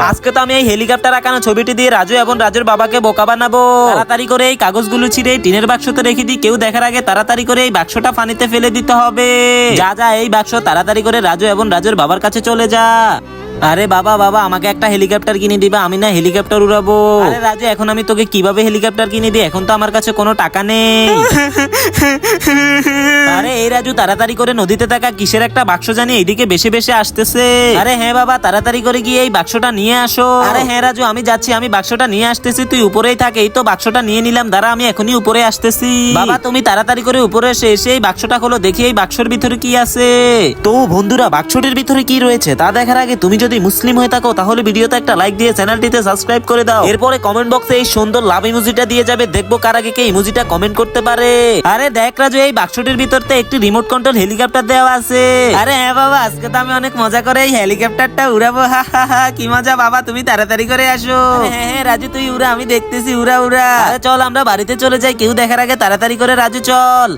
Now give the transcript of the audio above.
আজকে তো আমি এই হেলিকপ্টার আঁকানো ছবিটি দিয়ে রাজু এবং রাজুর বাবাকে বোকা বানাবো। তাড়াতাড়ি করে এই কাগজগুলো ছিঁড়ে টিনের বাক্সতে রেখে দিই, কেউ দেখার আগে তাড়াতাড়ি করে এই বাক্সটা পানিতে ফেলে দিতে হবে। যা যা এই বাক্স তাড়াতাড়ি করে রাজু এবং রাজুর বাবার কাছে চলে যা। আরে বাবা বাবা, আমাকে একটা হেলিকপ্টার কিনে দিবা, আমি না হেলিকপ্টার উড়াবো। আরে রাজু, এখন আমি তোকে কিভাবে হেলিকপ্টার কিনে দিই? এখন তো আমার কাছে কোনো টাকা নেই। আরে এই রাজু, তাড়াতাড়ি করে নদীতে থাকা কিসের একটা বাক্স জানি এইদিকে বেশি বেশি আসতেছে। আরে হ্যাঁ বাবা, তাড়াতাড়ি করে গিয়ে এই বাক্সটা নিয়ে আসো। আরে হ্যাঁ রাজু, আমি যাচ্ছি, আমি বাক্সটা নিয়ে আসতেছি, তুই উপরেই থাক। এই তো বাক্সটা নিয়ে নিলাম, দাঁড়া আমি এখনই উপরে আসতেছি। বাবা তুমি তাড়াতাড়ি করে উপরে এসে এই বাক্সটা খোলো, দেখি এই বাক্সের ভিতরে কি আছে। তো বন্ধুরা, বাক্সটির ভিতরে কি রয়েছে তা দেখার আগে তুমি যদি মুসলিম হয়ে থাকো তাহলে ভিডিওতে একটা লাইক দিয়ে চ্যানেলটিতে সাবস্ক্রাইব করে দাও। এরপরে কমেন্ট বক্সে এই সুন্দর লাভ ইমোজিটা দিয়ে যাবে, দেখবো কার আগে কে ইমোজিটা কমেন্ট করতে পারে। আরে দেখ রাজু, এই বাক্সটির ভিতরতে একটি রিমোট কন্ট্রোল হেলিকপ্টার দেওয়া আছে। আরে হ্যাঁ বাবা, আজকে তো আমি অনেক মজা করে এই হেলিকপ্টারটা উড়াবো। হা হা হা, কি মজা বাবা, তুমি তাড়াতাড়ি করে আসো। হ্যাঁ হ্যাঁ রাজু, তুই উড়া, আমি দেখতেছি, উড়া উড়া। আরে চল আমরা বাড়িতে চলে যাই, কেউ দেখার আগে তাড়াতাড়ি করে রাজু চল।